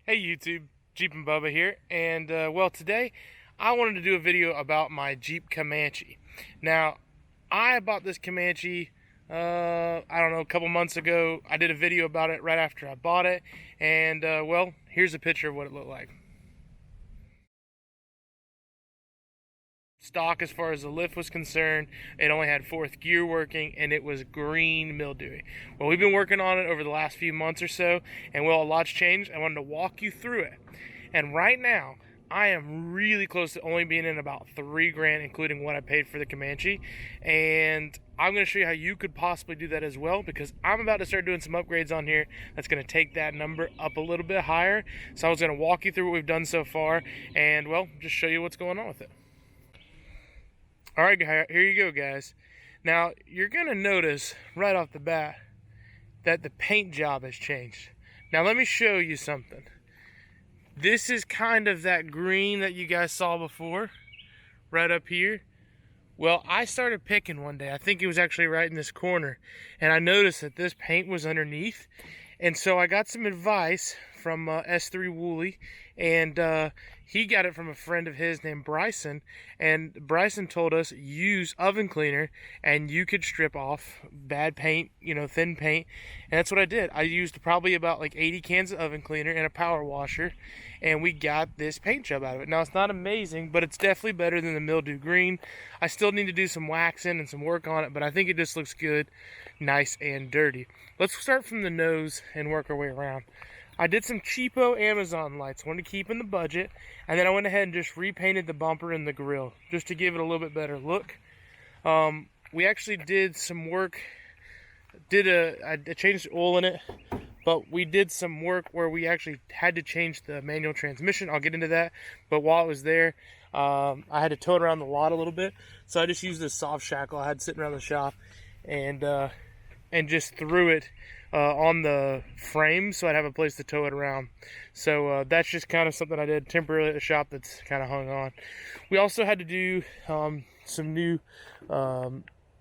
Hey YouTube, Jeep and Bubba here, and well, today I wanted to do a video about my Jeep Comanche. Now, I bought this Comanche, I don't know, a couple months ago. I did a video about it right after I bought it, and well, here's a picture of what it looked like. Stock as far as the lift was concerned, it only had fourth gear working, and it was green mildewy. Well, we've been working on it over the last few months or so, and well, a lot's changed. I wanted to walk you through it. And right now, I am really close to only being in about $3 grand, including what I paid for the Comanche. And I'm going to show you how you could possibly do that as well, because I'm about to start doing some upgrades on here that's going to take that number up a little bit higher. So I was going to walk you through what we've done so far, and well, just show you what's going on with it. All right, here you go, guys. Now, you're going to notice right off the bat that the paint job has changed. Now, let me show you something. This is kind of that green that you guys saw before, right up here. Well, I started picking one day. I think it was actually right in this corner. And I noticed that this paint was underneath. And so I got some advice from S3 Woolley, and he got it from a friend of his named Bryson. And Bryson told us use oven cleaner and you could strip off bad paint, you know, thin paint. And that's what I did. I used probably about like 80 cans of oven cleaner and a power washer, and we got this paint job out of it. Now, it's not amazing, but it's definitely better than the mildew green. I still need to do some waxing and some work on it, but I think it just looks good, nice and dirty. Let's start from the nose and work our way around. I did some cheapo Amazon lights, wanted to keep in the budget, and then I went ahead and just repainted the bumper and the grill just to give it a little bit better look. We actually did some work, I changed the oil in it, but we did some work where we actually had to change the manual transmission. I'll get into that, but while it was there, I had to tow it around the lot a little bit, so I just used this soft shackle I had sitting around the shop, and just threw it on the frame so I'd have a place to tow it around. So that's just kind of something I did temporarily at the shop that's kind of hung on. We also had to do some new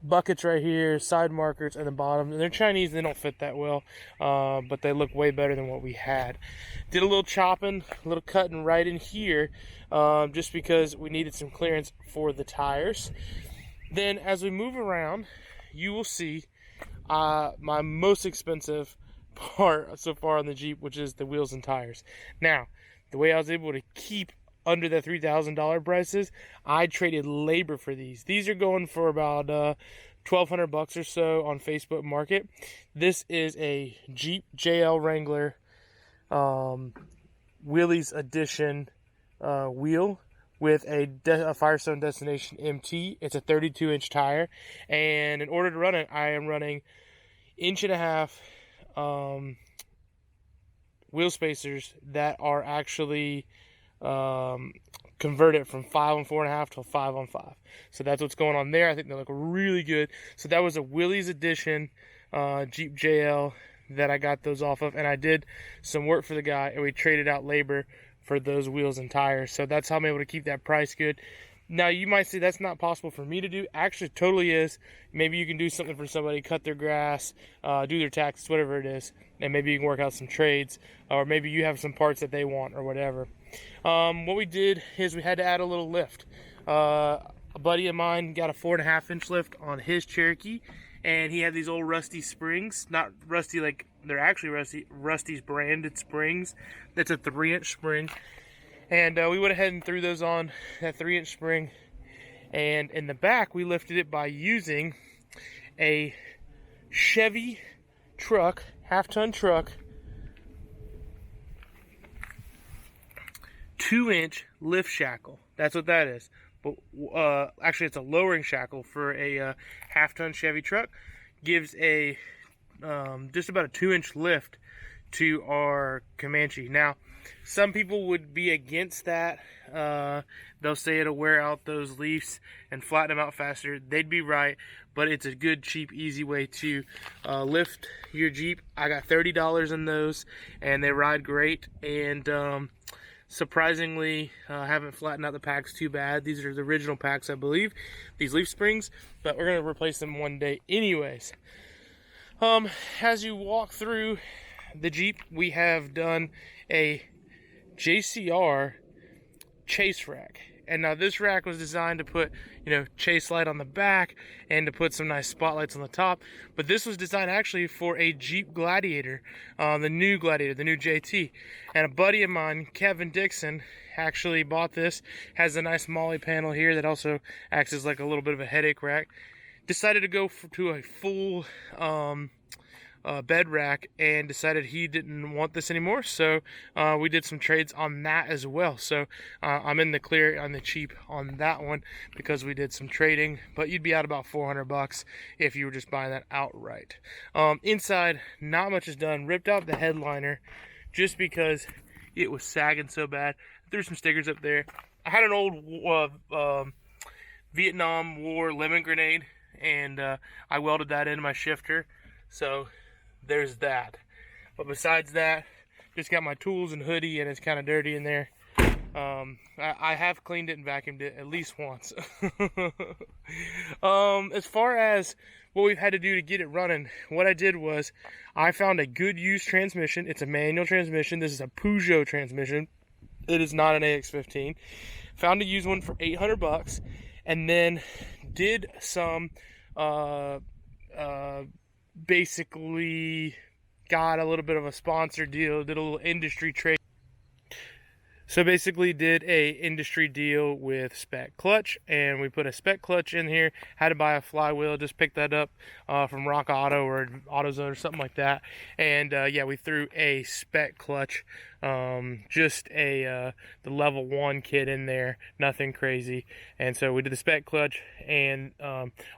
buckets right here, side markers at the bottom. And they're Chinese, they don't fit that well, but they look way better than what we had. Did a little chopping, a little cutting right in here, just because we needed some clearance for the tires. Then as we move around, you will see my most expensive part so far on the Jeep, which is the wheels and tires. Now, the way I was able to keep under the $3,000 prices, I traded labor for these. These are going for about $1,200 or so on Facebook Market. This is a Jeep JL Wrangler Willys Edition wheel with a Firestone Destination MT. It's a 32-inch tire, and in order to run it, I am running 1.5 inch wheel spacers that are actually converted from 5 on 4.5 to 5 on 5. So that's what's going on there. I think they look really good. So that was a Willys Edition Jeep JL that I got those off of, and I did some work for the guy, and we traded out labor for those wheels and tires. So that's how I'm able to keep that price good. Now, you might say that's not possible for me to do. Actually, it totally is. Maybe you can do something for somebody, cut their grass, do their taxes, whatever it is, and maybe you can work out some trades, or maybe you have some parts that they want or whatever. What we did is we had to add a little lift. A buddy of mine got a 4.5 inch lift on his Cherokee, and he had these old rusty springs. Not rusty like they're actually rusty, Rusty's branded springs. That's a 3-inch spring. And we went ahead and threw those on that 3-inch spring. And in the back, we lifted it by using a Chevy truck, half-ton truck, 2-inch lift shackle. That's what that is. But actually, it's a lowering shackle for a half-ton Chevy truck. Gives a just about a 2-inch lift to our Comanche. Now, some people would be against that. They'll say it'll wear out those leaves and flatten them out faster. They'd be right, but it's a good, cheap, easy way to lift your Jeep. I got $30 in those, and they ride great. And surprisingly, haven't flattened out the packs too bad. These are the original packs, I believe, these leaf springs, but we're going to replace them one day anyways. As you walk through the Jeep, we have done a Jcr Chase Rack. And now this rack was designed to put, chase light on the back and to put some nice spotlights on the top. But this was designed actually for a Jeep Gladiator, the new Gladiator, the new JT. And a buddy of mine, Kevin Dixon, actually bought this. Has a nice molly panel here that also acts as like a little bit of a headache rack. Decided to go to a full bed rack and decided he didn't want this anymore, so we did some trades on that as well. So I'm in the clear on the cheap on that one because we did some trading, but you'd be out about $400 if you were just buying that outright. Inside, not much is done. Ripped out the headliner just because it was sagging so bad. Threw some stickers up there. I had an old Vietnam War lemon grenade, and I welded that into my shifter, so there's that. But besides that, just got my tools and hoodie, and it's kind of dirty in there. I have cleaned it and vacuumed it at least once. As far as what we've had to do to get it running, what I did was I found a good used transmission. It's a manual transmission. This is a Peugeot transmission. It is not an AX15. Found a used one for $800, and then did some basically got a little bit of a sponsor deal, did a little industry trade. So basically did a industry deal with Spec Clutch, and we put a Spec Clutch in here. Had to buy a flywheel, just picked that up from Rock Auto or AutoZone or something like that. And yeah, we threw a Spec Clutch, just the level 1 kit in there, nothing crazy. And so we did the Spec Clutch and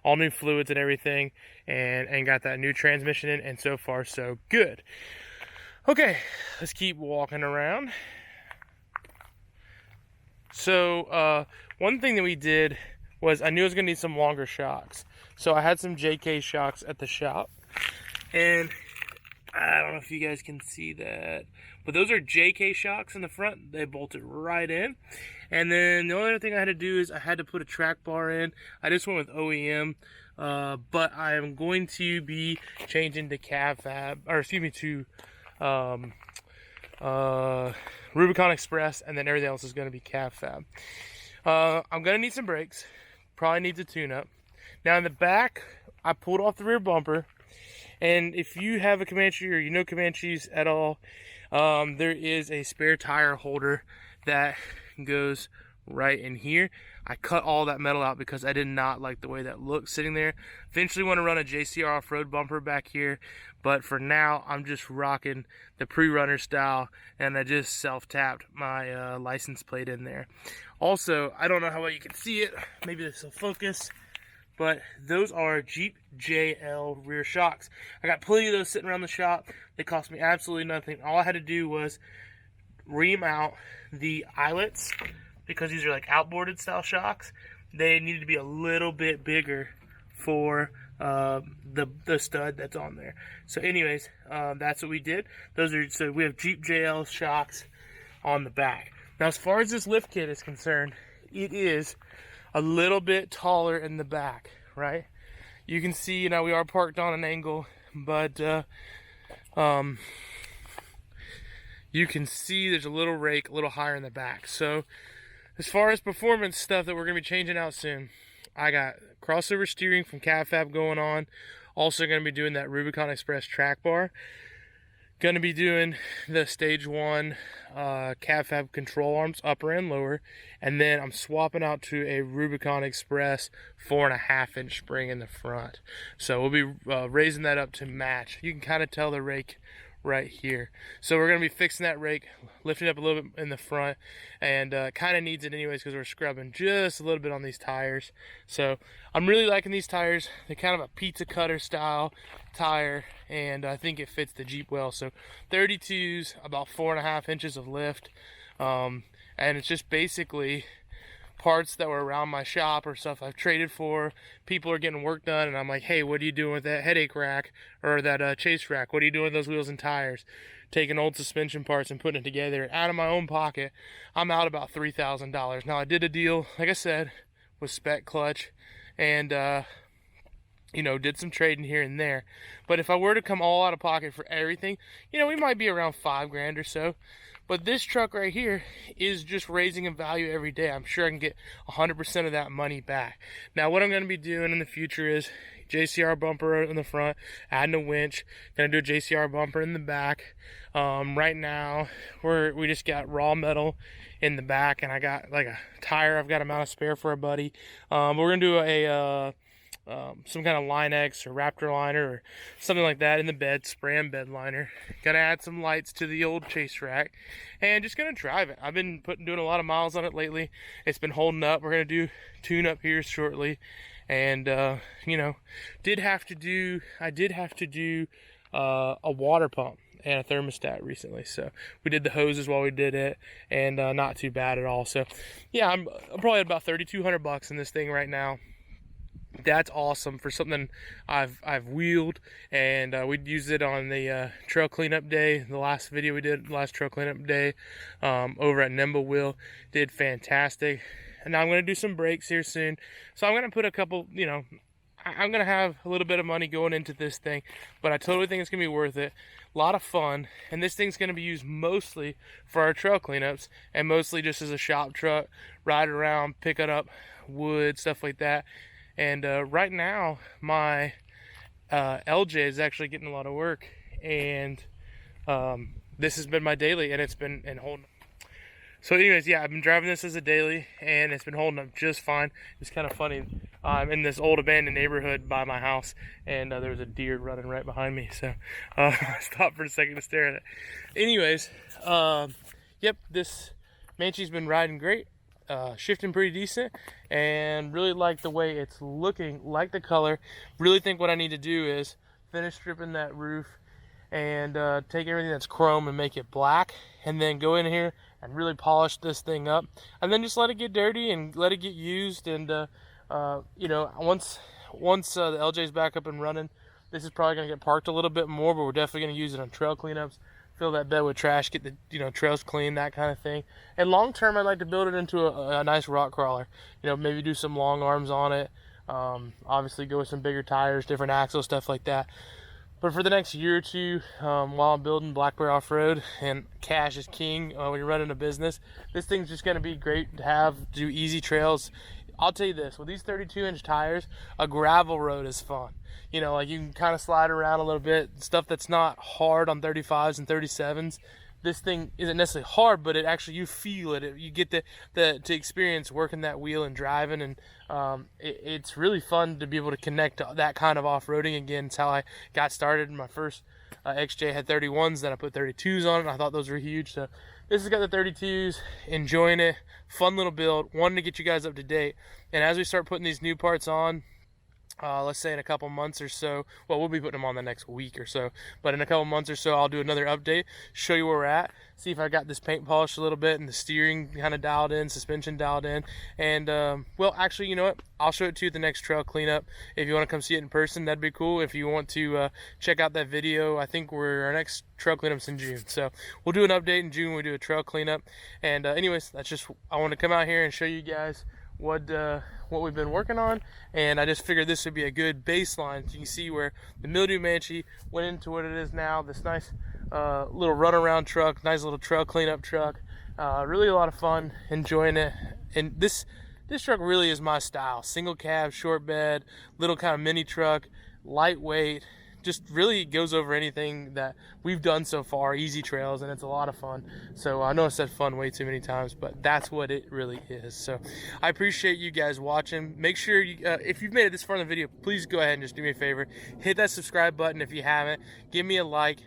all new fluids and everything, and got that new transmission in, and so far so good. Okay, let's keep walking around. So one thing that we did was I knew I was going to need some longer shocks. So I had some JK shocks at the shop. And I don't know if you guys can see that, but those are JK shocks in the front. They bolted right in. And then the only other thing I had to do is I had to put a track bar in. I just went with OEM. But I am going to be changing to Rubicon Express, and then everything else is going to be cab fab. I'm going to need some brakes. Probably needs a tune-up. Now in the back, I pulled off the rear bumper, and if you have a Comanche or you know Comanches at all, there is a spare tire holder that goes right in here. I cut all that metal out because I did not like the way that looked sitting there. Eventually want to run a JCR off-road bumper back here, but for now I'm just rocking the pre-runner style, and I just self-tapped my license plate in there. Also, I don't know how well you can see it, maybe this will focus, but those are Jeep JL rear shocks. I got plenty of those sitting around the shop. They cost me absolutely nothing. All I had to do was ream out the eyelets, because these are like outboarded style shocks. They needed to be a little bit bigger for the stud that's on there. So anyways, that's what we did. So we have Jeep JL shocks on the back. Now as far as this lift kit is concerned, it is a little bit taller in the back, right? You can see, we are parked on an angle, but you can see there's a little rake a little higher in the back. So as far as performance stuff that we're going to be changing out soon, I got crossover steering from Cab Fab going on. Also going to be doing that Rubicon Express track bar. Going to be doing the stage 1 Cab Fab control arms, upper and lower. And then I'm swapping out to a Rubicon Express 4.5-inch spring in the front. So we'll be raising that up to match. You can kind of tell the rake right here. So we're going to be fixing that rake, lifting it up a little bit in the front, and kind of needs it anyways because we're scrubbing just a little bit on these tires. So I'm really liking these tires. They're kind of a pizza cutter style tire, and I think it fits the Jeep well. So 32s, about 4.5 inches of lift, and it's just basically parts that were around my shop or stuff I've traded for. People are getting work done, and I'm like, hey, what are you doing with that headache rack or that chase rack? What are you doing with those wheels and tires? Taking old suspension parts and putting it together out of my own pocket. I'm out about $3,000. Now I did a deal, like I said, with Spec Clutch, and did some trading here and there. But if I were to come all out of pocket for everything, we might be around $5,000 or so. But this truck right here is just raising in value every day. I'm sure I can get 100% of that money back. Now, what I'm going to be doing in the future is JCR bumper in the front, adding a winch, gonna do a JCR bumper in the back. Right now we just got raw metal in the back, and I got like a tire I've got a mount of spare for a buddy. We're gonna do a some kind of Line-X or Raptor liner or something like that in the bed, spray and bed liner. Gonna add some lights to the old Chase Rack, and just gonna drive it. I've been doing a lot of miles on it lately. It's been holding up. We're gonna do tune up here shortly. And you know, I did have to do a water pump and a thermostat recently, so we did the hoses while we did it, and not too bad at all. So yeah, I'm probably at about $3,200 in this thing right now. That's awesome for something I've wheeled, and we used it on the trail cleanup day. The last video we did, last trail cleanup day, over at Nimble Wheel, did fantastic. And now I'm going to do some brakes here soon. So I'm going to put a couple, you know, I'm going to have a little bit of money going into this thing. But I totally think it's going to be worth it. A lot of fun. And this thing's going to be used mostly for our trail cleanups. And mostly just as a shop truck. Ride around, pick it up wood, stuff like that. And right now, my LJ is actually getting a lot of work. And this has been my daily. And it's been holding. So anyways, yeah, I've been driving this as a daily, and it's been holding up just fine. It's kind of funny. I'm in this old abandoned neighborhood by my house, and there's a deer running right behind me. So I stopped for a second to stare at it. Anyways, yep, this Comanche's been riding great, shifting pretty decent, and really like the way it's looking, like the color. Really think what I need to do is finish stripping that roof and take everything that's chrome and make it black, and then go in here and really polish this thing up, and then just let it get dirty and let it get used. And you know, once the LJ's back up and running, this is probably going to get parked a little bit more, but we're definitely going to use it on trail cleanups, fill that bed with trash, get the, you know, trails clean, that kind of thing. And long term, I'd like to build it into a nice rock crawler. You know, maybe do some long arms on it, obviously go with some bigger tires, different axles, stuff like that. But for the next year or two, while I'm building Black Bear Off-Road, and cash is king when you're running a business, this thing's just going to be great to have, do easy trails. I'll tell you this, with these 32-inch tires, a gravel road is fun. You know, like you can kind of slide around a little bit, stuff that's not hard on 35s and 37s. This thing isn't necessarily hard, but it actually, you feel it. You get to experience working that wheel and driving, and it's really fun to be able to connect to that kind of off-roading again. It's how I got started. My first XJ had 31s, then I put 32s on it, and I thought those were huge. So this has got the 32s, enjoying it, fun little build, wanting to get you guys up to date. And as we start putting these new parts on, let's say in a couple months or so, well, we'll be putting them on the next week or so, but in a couple months or so, I'll do another update, show you where we're at, see if I got this paint polished a little bit and the steering kind of dialed in, suspension dialed in. And well, actually, you know what, I'll show it to you at the next trail cleanup. If you want to come see it in person, that'd be cool. If you want to check out that video, I think our next trail cleanup's in June, so we'll do an update in June. We do a trail cleanup. And anyways, that's just, I want to come out here and show you guys what we've been working on, and I just figured this would be a good baseline so you can see where the mildew Comanche went into what it is now, this nice little runaround truck, nice little trail cleanup truck. Really a lot of fun, enjoying it. And this truck really is my style. Single cab, short bed, little kind of mini truck, lightweight, just really goes over anything that we've done so far, easy trails, and it's a lot of fun. So I know I said fun way too many times, but that's what it really is. So I appreciate you guys watching. Make sure you, if you've made it this far in the video, please go ahead and just do me a favor, hit that subscribe button if you haven't, give me a like,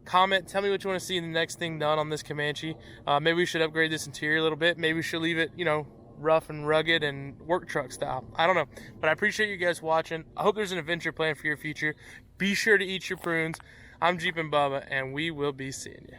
comment, tell me what you want to see in the next thing done on this Comanche. Maybe we should upgrade this interior a little bit, maybe we should leave it, you know, rough and rugged and work truck style. I don't know, but I appreciate you guys watching. I hope there's an adventure plan for your future. Be sure to eat your prunes. I'm Jeepin Bubba, and we will be seeing you.